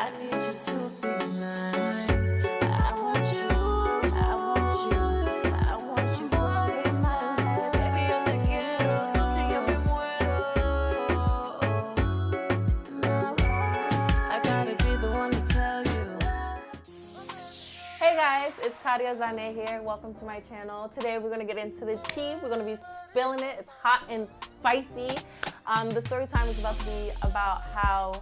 I need you to be mine. I want you, I want you, I want you for me, mine. Baby, yo te quiero, tú sí yo me muero. Now I gotta be the one to tell you. Hey guys, it's Kadia Zhané here. Welcome to my channel. Today we're gonna get into the tea. We're gonna be spilling it. It's hot and spicy. The story time is about to be about how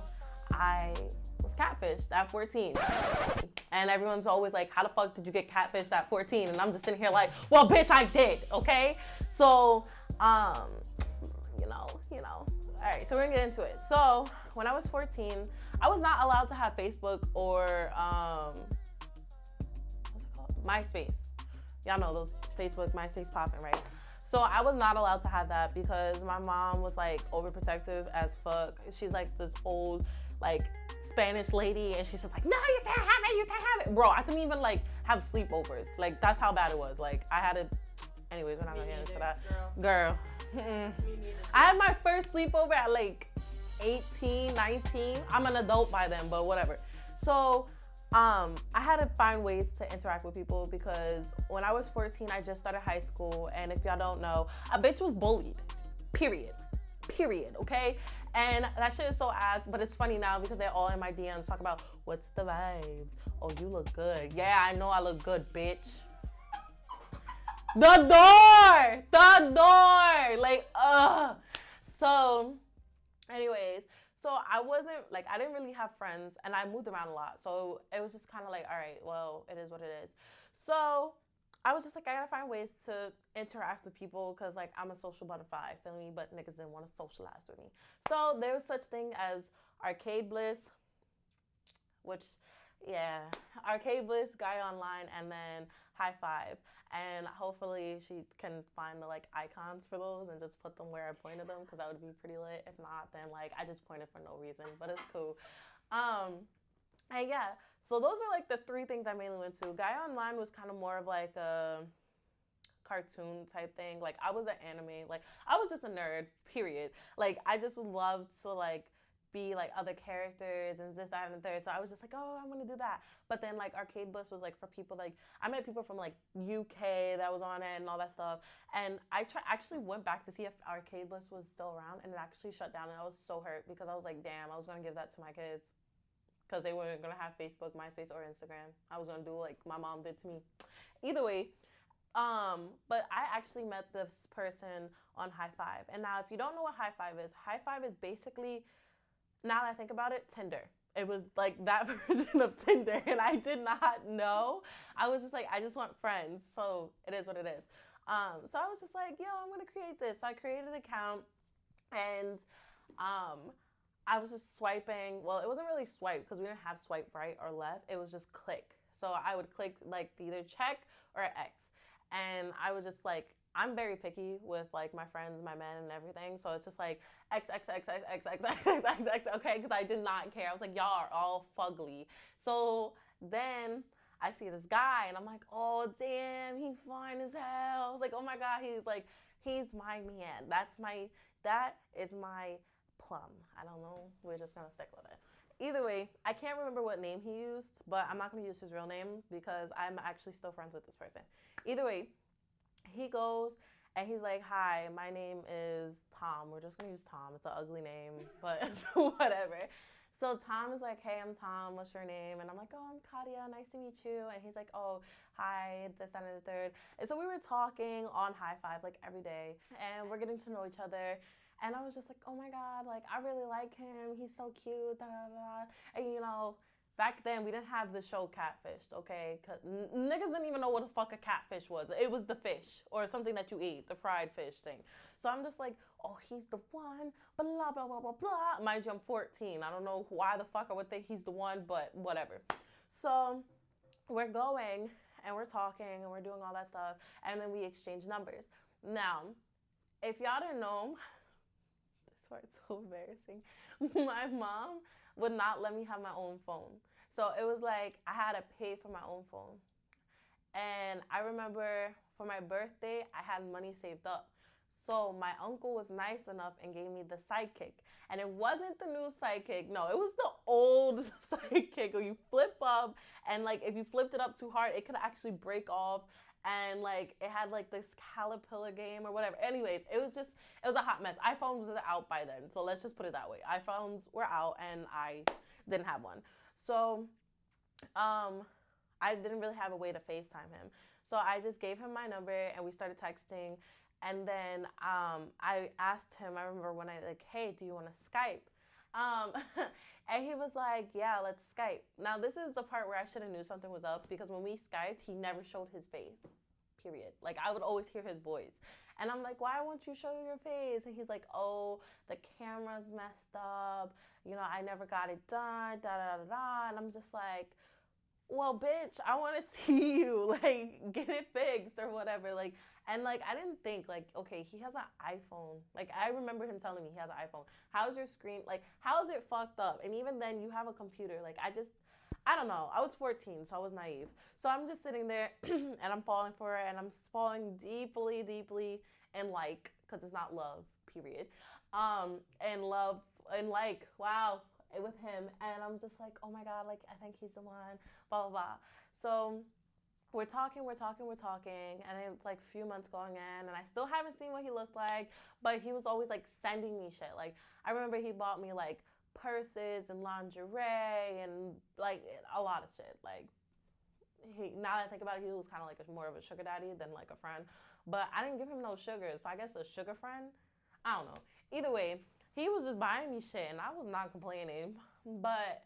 I was catfished at 14. And everyone's always like, how the fuck did you get catfished at 14? And I'm just sitting here like, well, bitch, I did, okay? So, you know. All right, so we're gonna get into it. So, when I was 14, I was not allowed to have Facebook or, MySpace. Y'all know those Facebook, MySpace popping, right? So I was not allowed to have that because my mom was like overprotective as fuck. She's like this old, like Spanish lady, and she's just like, no, you can't have it, you can't have it. Bro, I couldn't even like have sleepovers. Like that's how bad it was. Like I had to, anyways, we're not gonna get into that. Girl. I had my first sleepover at like 18, 19. I'm an adult by then, but whatever. So, I had to find ways to interact with people because when I was 14, I just started high school, and if y'all don't know, a bitch was bullied, period, okay? And that shit is so ass, but it's funny now because they're all in my DMs talking about, what's the vibes? Oh, you look good. Yeah, I know I look good, bitch. The door, like, So, anyways, so I didn't really have friends, and I moved around a lot. So it was just kind of like, all right, well, it is what it is. So I was just like, I gotta find ways to interact with people because like I'm a social butterfly, feel me? But niggas didn't want to socialize with me. So there was such thing as Arcade Bliss, which, yeah, Arcade Bliss, Guy Online, and then High Five. And hopefully she can find the like icons for those and just put them where I pointed them because that would be pretty lit. If not, then like I just pointed for no reason, but it's cool. And yeah, so those are like the three things I mainly went to. Guy Online was kind of more of like a cartoon type thing. Like I was an anime, like I was just a nerd, period. Like I just loved to like be like other characters and this, that, and the third. So I was just like, oh, I want to do that. But then like Arcade Bliss was like for people like, I met people from like UK that was on it and all that stuff. And I actually went back to see if Arcade Bliss was still around, and it actually shut down. And I was so hurt because I was like, damn, I was going to give that to my kids because they weren't going to have Facebook, MySpace, or Instagram. I was going to do like my mom did to me. Either way, but I actually met this person on High Five. And now if you don't know what High Five is basically, now that I think about it, Tinder. It was like that version of Tinder, and I did not know. I was just like, I just want friends, so it is what it is. So I was just like, yo, I'm gonna create this. So I created an account, and I was just swiping. Well, it wasn't really swipe because we didn't have swipe right or left. It was just click. So I would click like either check or X, and I would just like, I'm very picky with like my friends, my men, and everything. So it's just like X, X, X, X, X, X, X, X, X, X, okay? Because I did not care. I was like, y'all are all fugly. So then I see this guy, and I'm like, oh, damn, he's fine as hell. I was like, oh my God, he's my man. That is my plum. I don't know. We're just going to stick with it. Either way, I can't remember what name he used, but I'm not going to use his real name because I'm actually still friends with this person. Either way, he goes and he's like, hi, my name is Tom. We're just gonna use Tom. It's an ugly name, but whatever. So Tom is like, hey, I'm Tom. What's your name? And I'm like, oh, I'm Kadia. Nice to meet you. And he's like, oh, hi, this, that, and the third. And so we were talking on High Five like every day, and we're getting to know each other. And I was just like, oh my God, like I really like him. He's so cute, da da da. And you know, back then, we didn't have the show Catfished, okay? Cause niggas didn't even know what the fuck a catfish was. It was the fish or something that you eat, the fried fish thing. So I'm just like, oh, he's the one, blah, blah, blah, blah, blah. Mind you, I'm 14. I don't know why the fuck I would think he's the one, but whatever. So we're going and we're talking and we're doing all that stuff. And then we exchange numbers. Now, if y'all didn't know, this part's so embarrassing. My mom would not let me have my own phone. So it was like I had to pay for my own phone. And I remember for my birthday, I had money saved up. So my uncle was nice enough and gave me the Sidekick. And it wasn't the new sidekick. No, it was the old sidekick where you flip up, and like if you flipped it up too hard, it could actually break off. And like it had like this caterpillar game or whatever. Anyways, it was a hot mess. iPhones was out by then, so let's just put it that way. iPhones were out, and I didn't have one. So, I didn't really have a way to FaceTime him. So I just gave him my number, and we started texting. And then I asked him, I remember when I like, hey, do you want to Skype? Um, and he was like, yeah, let's Skype. Now, this is the part where I should have knew something was up, because when we Skyped, he never showed his face, period. Like, I would always hear his voice. And I'm like, why won't you show your face? And he's like, oh, the camera's messed up. You know, I never got it done, da da da da. And I'm just like, well, bitch, I want to see you, like, get it fixed or whatever. Like, and like, I didn't think, like, okay, he has an iPhone. Like, I remember him telling me he has an iPhone. How's your screen? Like, how is it fucked up? And even then, you have a computer. Like, I don't know. I was 14, so I was naive. So I'm just sitting there and I'm falling for it, and I'm falling deeply, deeply in like, because it's not love, period. And love, and like, wow, with him. And I'm just like, oh my God, like, I think he's the one, blah, blah, blah. So we're talking, and it's like a few months going in, and I still haven't seen what he looked like, but he was always like sending me shit. Like, I remember he bought me like purses and lingerie and like a lot of shit. Like, now that I think about it, he was kind of like more of a sugar daddy than like a friend. But I didn't give him no sugar, so I guess a sugar friend. I don't know. Either way, he was just buying me shit, and I was not complaining. But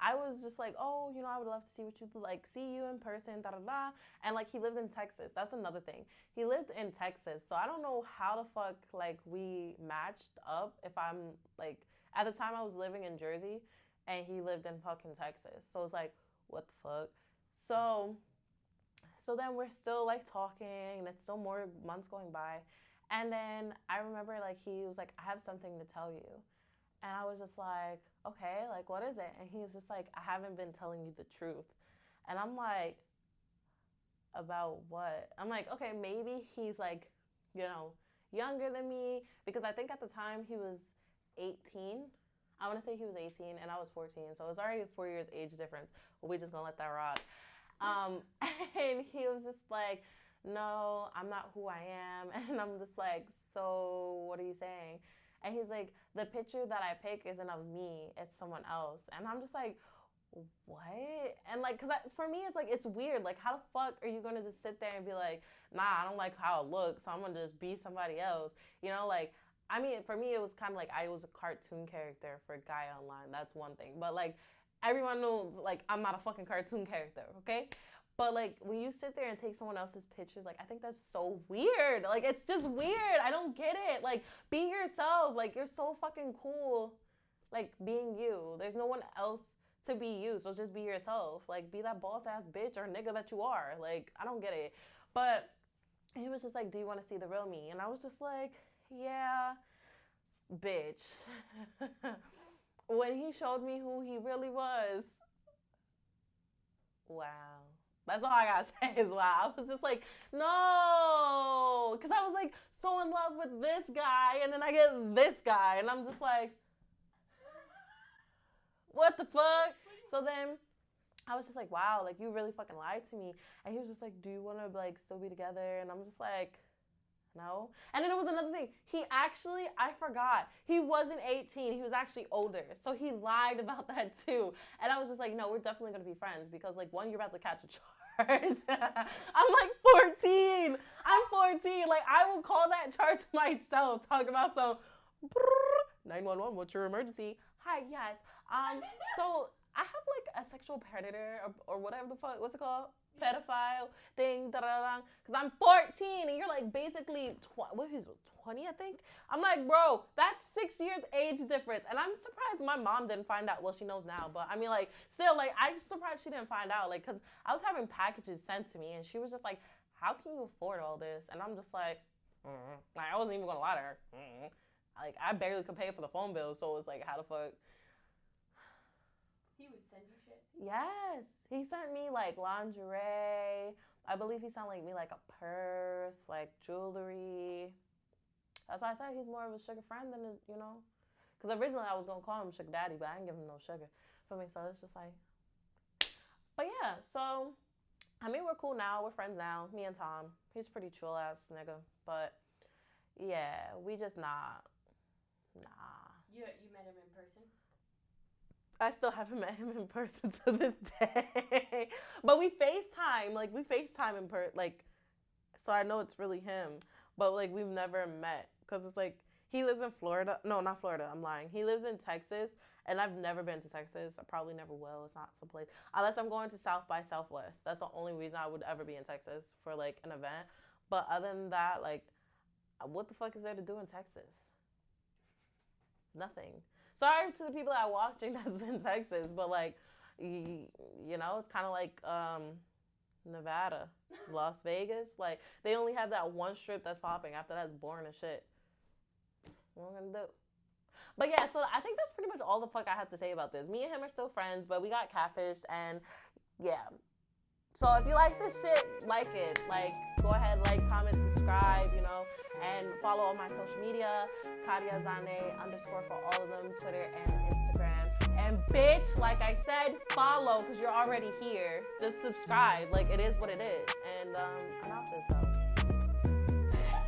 I was just like, oh, you know, I would love to see what you like, see you in person, da da da. And like, he lived in Texas. That's another thing. He lived in Texas, so I don't know how the fuck like we matched up. If I'm like, at the time I was living in Jersey, and he lived in fucking Texas. So it's like, what the fuck? So then we're still like talking, and it's still more months going by. And then I remember like he was like, I have something to tell you. And I was just like, okay, like what is it? And he's just like, I haven't been telling you the truth. And I'm like, about what? I'm like, okay, maybe he's like, you know, younger than me, because I think at the time he was 18. I want to say he was 18 and I was 14, so it was already a 4 years age difference. But we just gonna let that rock. And he was just like, no, I'm not who I am. And I'm just like, so what are you saying? And he's like, the picture that I pick isn't of me, it's someone else. And I'm just like, what? And like, for me, it's like, it's weird. Like, how the fuck are you gonna just sit there and be like, nah, I don't like how it looks, so I'm gonna just be somebody else? You know, like, I mean, for me, it was kind of like I was a cartoon character for a guy online. That's one thing. But like, everyone knows, like, I'm not a fucking cartoon character, okay? But like, when you sit there and take someone else's pictures, like, I think that's so weird. Like, it's just weird. I don't get it. Like, be yourself. Like, you're so fucking cool, like, being you. There's no one else to be you, so just be yourself. Like, be that boss ass bitch or nigga that you are. Like, I don't get it. But he was just like, do you want to see the real me? And I was just like, yeah, bitch. When he showed me who he really was, wow. That's all I gotta say is wow. I was just like, no. Because I was like so in love with this guy, and then I get this guy, and I'm just like, what the fuck? So then I was just like, wow, like you really fucking lied to me. And he was just like, do you want to like still be together? And I'm just like, no. And then it was another thing. He actually, I forgot, he wasn't 18. He was actually older. So he lied about that too. And I was just like, no, we're definitely going to be friends, because like, one, you're about to catch a charge. I'm like 14. I'm 14. Like, I will call that charge myself. Talk about some 911, what's your emergency? Hi, yes. So I have like a sexual predator or whatever the fuck, what's it called? Pedophile thing, da da da. Because I'm 14 and you're like basically, what is it, 20, I think? I'm like, bro, that's 6 years age difference. And I'm surprised my mom didn't find out. Well, she knows now, but I mean, like, still, like, I'm surprised she didn't find out. Like, because I was having packages sent to me and she was just like, how can you afford all this? And I'm just like, like, I wasn't even gonna lie to her. Like, I barely could pay for the phone bill, so it's like, how the fuck? He would send you shit? Yes. He sent me, like, lingerie. I believe he sent, like, me, like, a purse, like, jewelry. That's why I said he's more of a sugar friend than, you know, Because originally I was going to call him Sugar Daddy, but I didn't give him no sugar. For me, so it's just like, but yeah, so, I mean, we're cool now. We're friends now. Me and Tom. He's a pretty chill ass nigga. But yeah, we just not. Nah. You met him in person? I still haven't met him in person to this day. But we FaceTime. Like, we FaceTime in person. Like, so I know it's really him. But, like, we've never met. Because it's like, he lives in Florida. No, not Florida. I'm lying. He lives in Texas. And I've never been to Texas. I probably never will. It's not someplace. Unless I'm going to South by Southwest. That's the only reason I would ever be in Texas for, like, an event. But other than that, like, what the fuck is there to do in Texas? Nothing. Sorry to the people that are watching that's in Texas. But, like, you know, it's kind of like Nevada, Las Vegas. Like, they only have that one strip that's popping. After that's boring as shit. What am I going to do? But yeah, so I think that's pretty much all the fuck I have to say about this. Me and him are still friends, but we got catfished, and yeah. So if you like this shit, like it. Like, go ahead, like, comment, subscribe, you know, and follow all my social media, Kadia Zhané _ for all of them, Twitter and Instagram. And bitch, like I said, follow, because you're already here. Just subscribe. Like, it is what it is. And I'm out this hoe.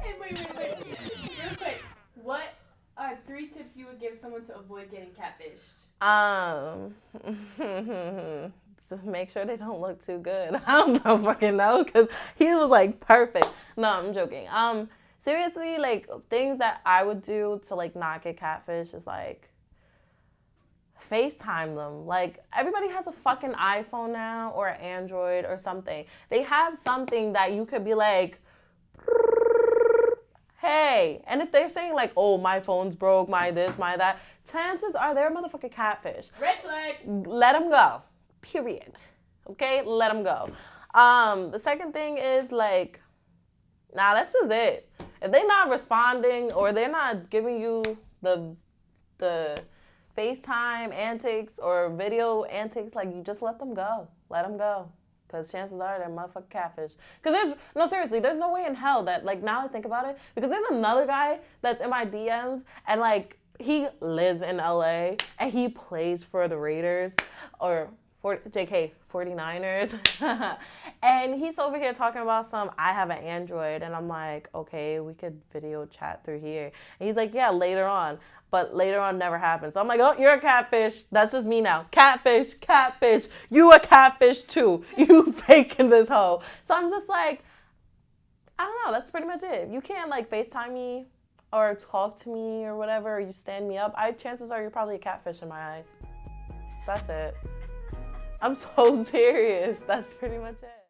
Hey, wait. Real quick. What are 3 tips you would give someone to avoid getting catfished? So make sure they don't look too good. I don't fucking know, because he was like perfect. No, I'm joking. Seriously, like, things that I would do to like not get catfish is like FaceTime them. Like, everybody has a fucking iPhone now or an Android or something. They have something that you could be like, hey, and if they're saying like, oh, my phone's broke, my this, my that, chances are they're a motherfucking catfish. Red flag. Let them go. Period. Okay? Let them go. The second thing is like, nah, that's just it. If they're not responding or they're not giving you the FaceTime antics or video antics, like, you just let them go. Let them go. Because chances are they're motherfucking catfish. Because seriously, there's no way in hell that, like, now I think about it, because there's another guy that's in my DMs, and, like, he lives in LA, and he plays for the Raiders, or JK, 49ers. And he's over here talking about I have an Android, and I'm like, okay, we could video chat through here. And he's like, yeah, later on. But later on never happened. So I'm like, oh, you're a catfish. That's just me now. Catfish. You a catfish too. You faking this hoe. So I'm just like, I don't know. That's pretty much it. If you can't like FaceTime me or talk to me or whatever, or you stand me up, chances are you're probably a catfish in my eyes. That's it. I'm so serious. That's pretty much it.